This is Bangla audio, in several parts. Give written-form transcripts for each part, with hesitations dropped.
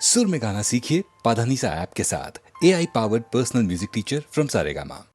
सुर में गाना सीखिए पाधानीसा ऐप के साथ। AI powered personal music teacher from Saregama.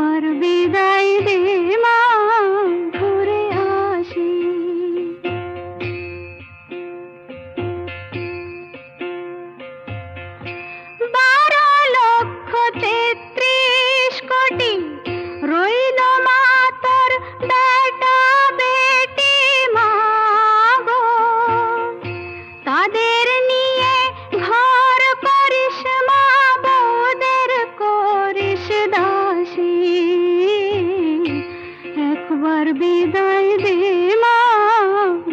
একবার বিদায় দে মা, ঘুরে আসি। বারো লক্ষ ৩৩ কোটি রইল মা তোর বেটা বেটি মা গো, তাদের নিয়ে ঘর করিস মা, বউদের করিস দাসী। একবার বিদায় দে মা,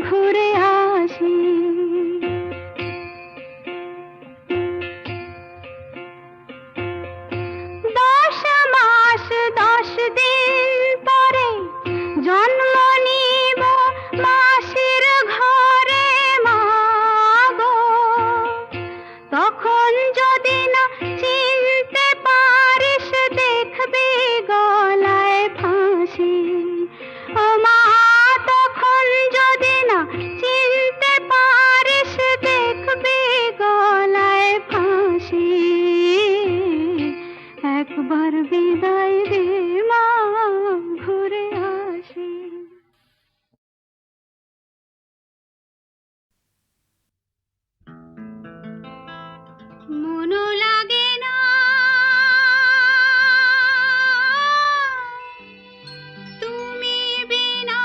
ঘুরে আসি। 10 মাস 10 দিন পরে জন্ম নিব মাসির ঘরে মা গো, তখন যদি না চিনতে পারিস দেখবি গলায় ফাঁসি। ও মা, তখন যদি না চিনতে পারিস দেখবি গলায় ফাঁসি। একবার বিদায় দে মা, ঘুরে আসি। মন লাগে না তুমি বিনা,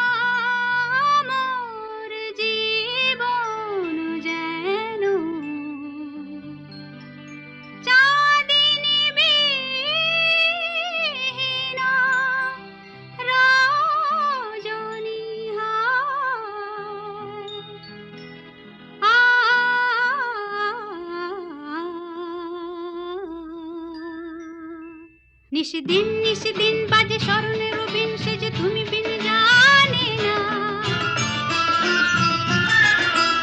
মোর জীবন যেন চাঁদিনী বিহীনা রজনী নিশিদিন নিশিদিন বাজে স্মরণের বিন, সে যে তুমি বিন জানে না।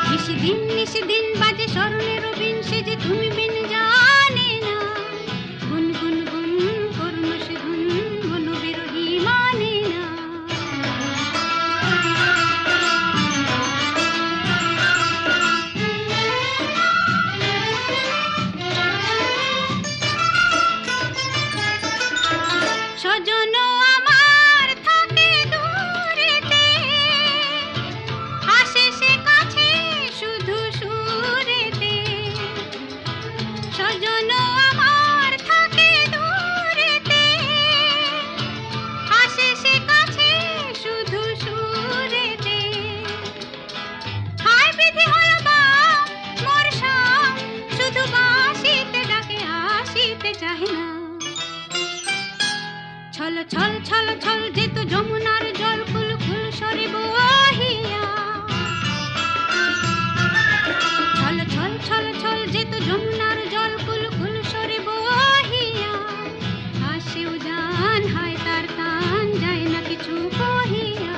নিশিদিন নিশিদিন বাজে স্মরণের বিন, সে যে তুমি বিন জানে না। গুন গুন গুন করুণ সে ধুন, মন বিরহী মানে না। স্বজন আমার থাকে দূরেতে, আসে সে কাছে শুধু সুরেতে। স্বজন আমার থাকে দূরেতে, আসে সে কাছে শুধু সুরেতে। হায় বিধি হলো বা মোর সব, শুধু বাঁশিতে ডাকে আসিতে চাহে না। ছল ছল ছল ছল যেত যমুনার জল, কুল কুল সরে বহিয়া। ছল ছল ছল ছল যেত যমুনার জল, কুল কুল সরে বহিয়া। আসেও জান হায় তার টান, যায় না কিছু কহিয়া।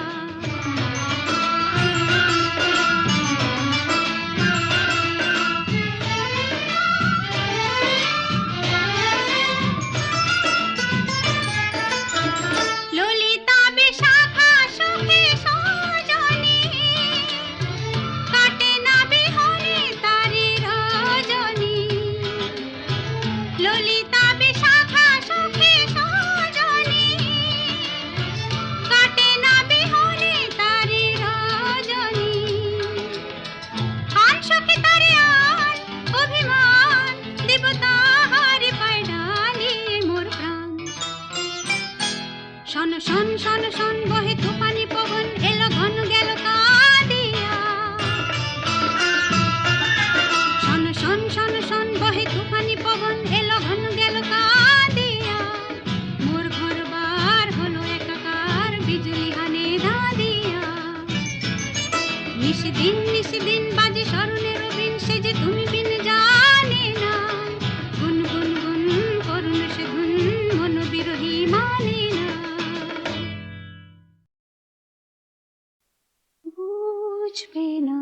ললিতা বিশাখা সুখে সজনী, কাটে না বিহনে তারি রজনী। ললিতা বিশাখা সুখে সজনী, কাটে না বিহনে তারি রজনী। আন সখী তারে আন, অভিমান দিব তাহারি পায় ডালিয়ে মোর প্রাণ। শন শন শন শন বহে তুফানি পবন, এলো ঘন গেল কাঁদিয়া। শন শন শন শন বহে তুফানি পবন, এলো ঘন গেল কাঁদিয়া। মোর ঘর বার হলো একাকার, বিজলি হানে দাঁদিয়া। নিশিদিন নিশিদিন বাজে স্মরণের বিন, সে যে তুমি বিন জানে না। গুন গুন গুন করুণ সে ধুন, মন বিরহী মানে না। বুঝবে না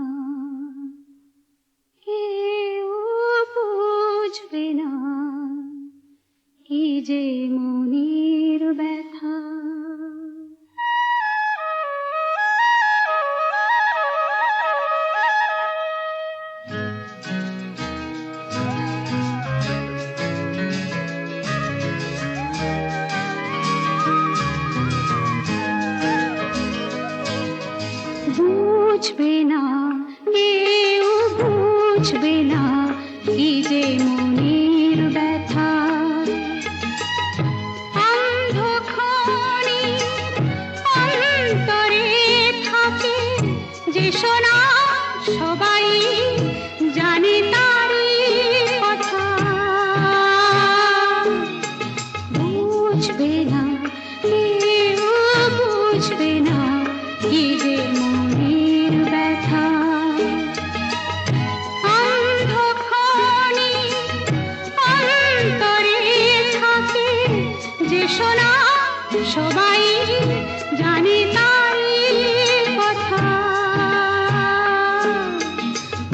কেউ, বুঝবে না কি যে মনের ব্যথা। বুঝবে না, কেউ বুঝবে না কি যে মনের ব্যথা। অন্ধক্ষণে অন্তরে থাকে যে শোনা, সবাই জানে তারই কথা। বুঝবে না, কেউ বুঝবে না কি যে মনের ব্যথা। অন্ধক্ষণে অন্তরে থাকে যে শোনা, সবাই জানে তারই কথা।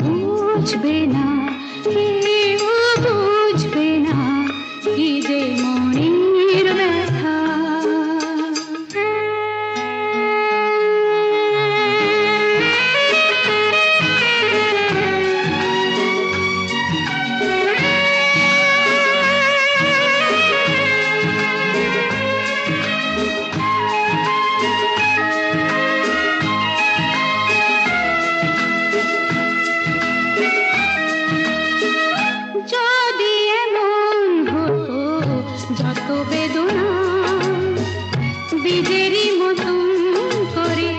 বুঝবে না, কেউ বুঝবে না কি যে মনের ব্যথা। যদি এমন হতো যত বেদনা বীজেরই মতন করে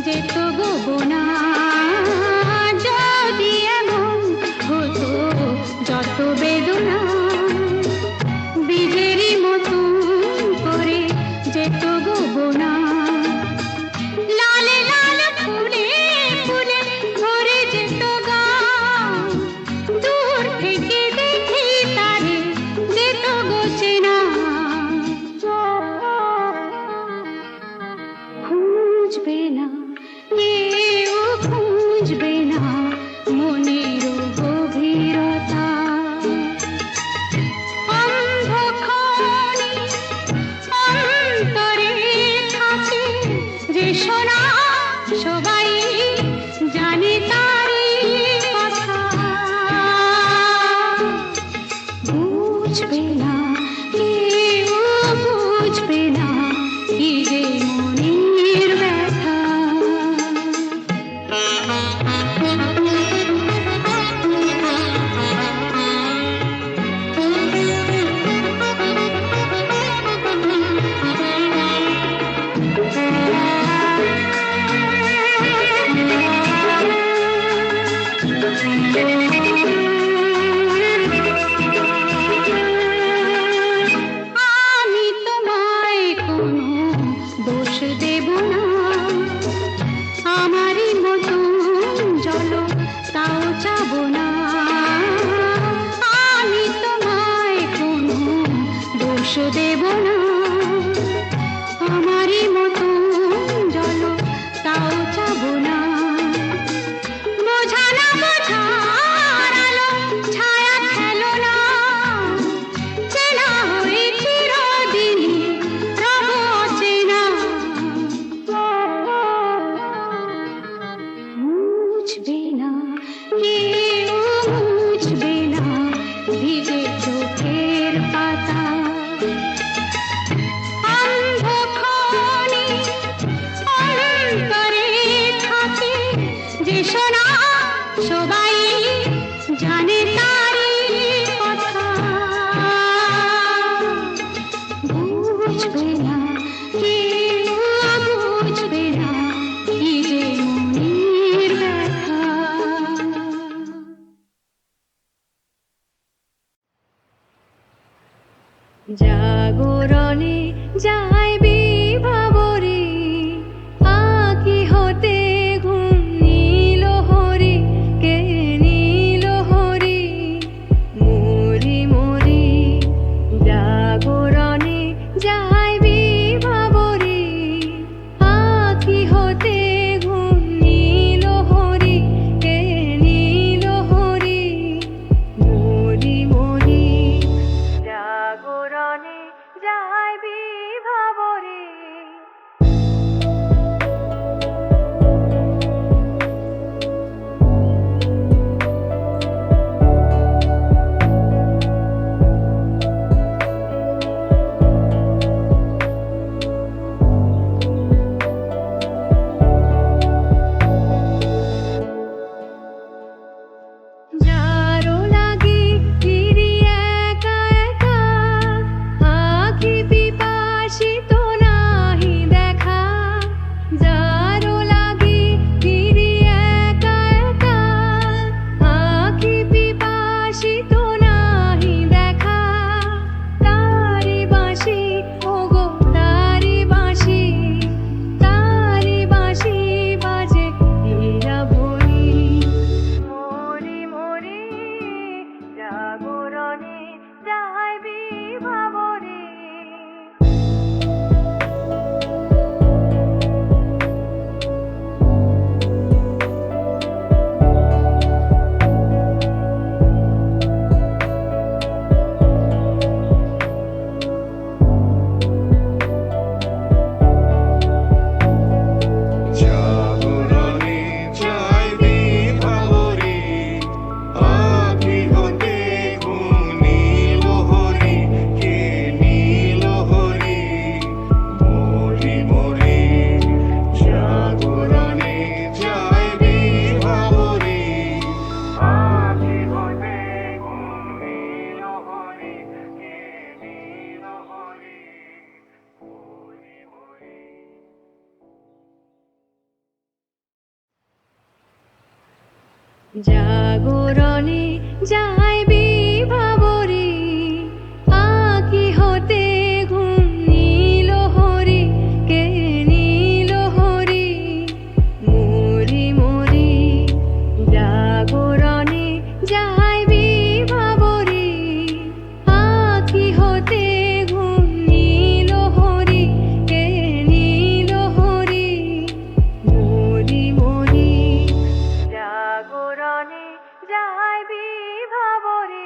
যেত গোবনা। যদি এমন হতো যত বেদনা বীজেরই মতন করে যেত গোবনা। লালে লাল ফুলে ফুলে ভরে যেত গান, দূর থেকে দেখি তারে যেত গোচেনা। খুঁজবে না, কেউ খুঁজবে না মনের গভীরতা। অন্ধক্ষণে অন্তরে থাকে যে শোনা, সবাই জানে তারই কথা। বুঝবে না, কেউ বুঝবে না কি যে মনের ব্যথা। আমি তোমায় কোনো দোষ দেব না, আমারই মতন চলো তাও চাবো না। আমি তোমায় কোনো দোষ দেব না, আমারই মতন চলো তাও চাবো না। বোঝা না বোঝার আলো ছায়া খেলো না, চেনা হয়ে চিরদিনই রব অচেনা। বুঝবে না, কেউ বুঝবে না ভিজে চোখের পাতা। অন্ধক্ষণে অন্তরে থাকে যে শোনা, সবাই জানে তারই কথা। বুঝবে না, কেউ বুঝবে না কি যে মনের ব্যথা। জাগরণে যায় বিভাবরে, আঁকি হতে ঘুম নীল হরি, কে নীল হরি। মরি মরি জাগরণে যায় বিভাবরে, আঁকি হতে ঘুম নীল হরি, কে নীল হরি। মরি মরি জাগরণে যায় বিভাবরে। জাগরণে যাই বিভাবরে, আঁকি হতে ঘুম নীল হরি, কে নীল হরি। মরি মরি জাগরণে যাই বিভাবরে, আঁকি হতে ঘুম নীল হরি, কে নীল হরি। মরি মরি জাগরণে যাই বিভাবরে।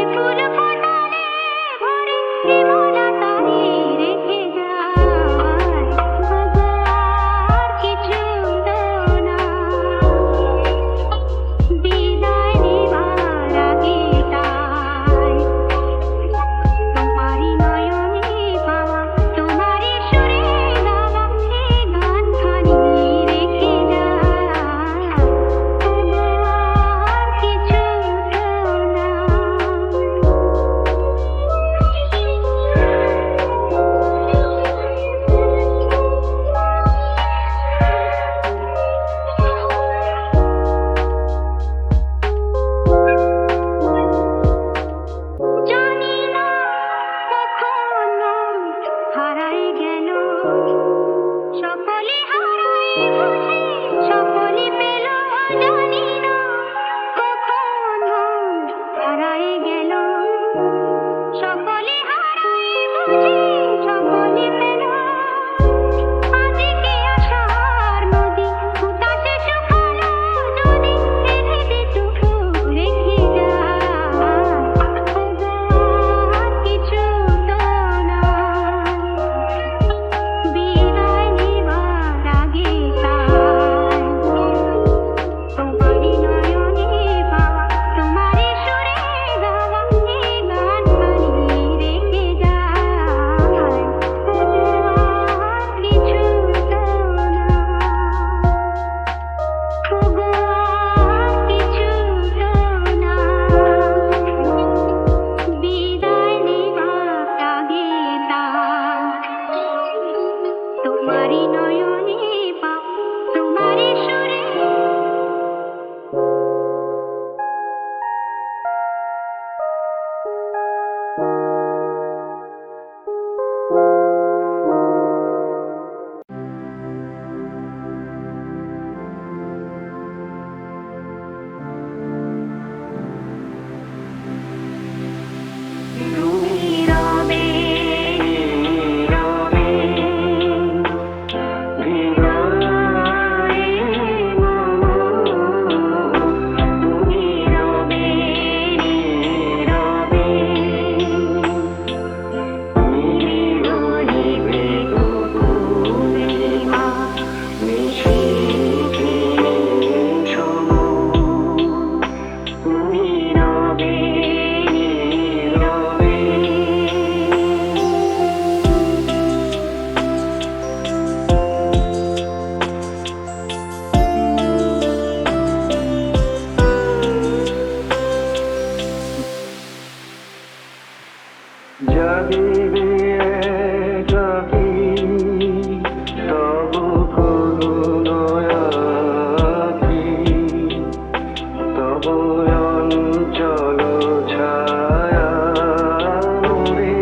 ফুল ফোটালে ভরে বিমলতারে রেখে যায় আর কিছু তো না বিদায় নেবার আগে তাই তোমারই নয়নে পাওয়া তোমারই সুরে গাওয়া এই গানখানি রেখে যায় আর কিছু তো না জানি না কখন হারাই গেল সকলে হারাই বুঝি সকলে পেল জানি না কখন হারাই গেল সকলে হারাই বুঝি সকলে পেল আজকে আশার নদী উতাসে শুকালো যদি এনে যেটুকু রেখে যায় আর কিছু তো না বিদায় নেবার আগে তাই তোমারই নয়নে পাওয়া তোমারই সুরে গাওয়া এই গানখানি রেখে যায় আর কিছু তো না ওগো আর কিছু তো না বিদায় নেবার আগে তাই তোমারই নয়নে পাওয়া তোমারই সুরে তুমি রবে রবে হৃদয়ে মম তুমি রবে রবে রহিবে পূর্ণিমা নিশীথে ঝুম তুমি রবে রবে জাগিবে একাকী তব করুণায়াকি তব অঞ্চল ছায়া মোরে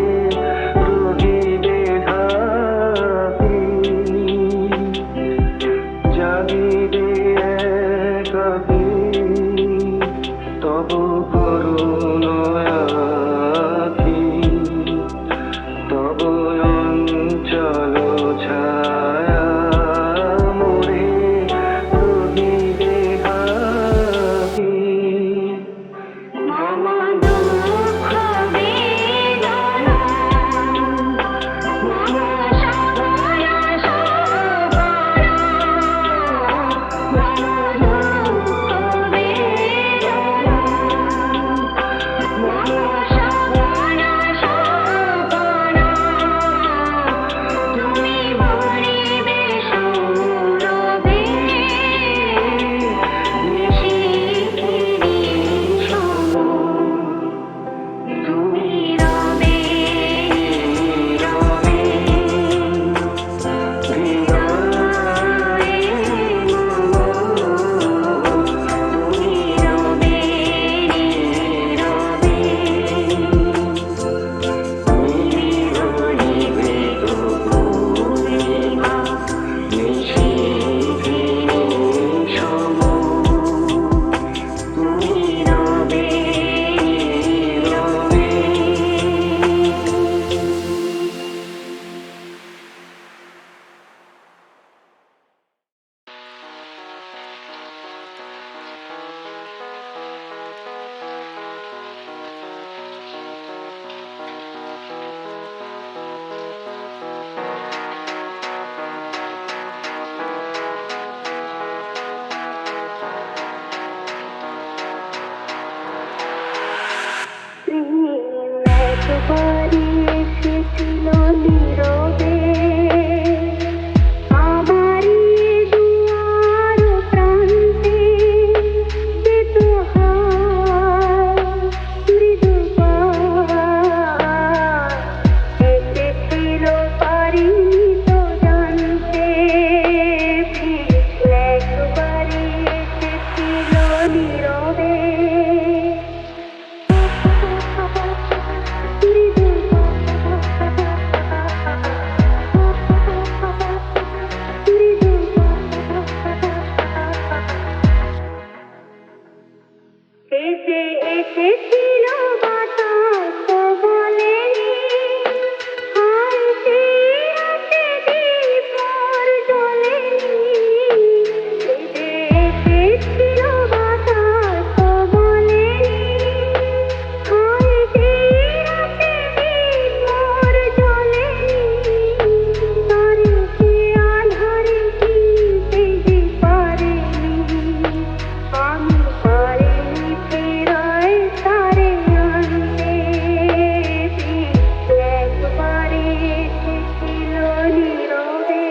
রহিবে ঢাকি জাগিবে একাকী তব করুণায়াকি একবারই এসেছিল নীরবে আমারই দুয়ার প্রান্তে বেদোহার মৃদুপাত এসেছিল পারিনি তো জানতে একবারই এসেছিল নীরবে এসে এসেছিল বাতাস তো বলেনি হায় সেই রাতে দীপ মোর জ্বলেনি এসে এসেছিল বাতাস তো বলেনি হায় সেই রাতে দীপ মোর জ্বলেনি তারে সে আধারে চিনতে যে পারেনি আমি পারিনি ফেরায় তারে আনতে একবারে এসেছিল নীরবে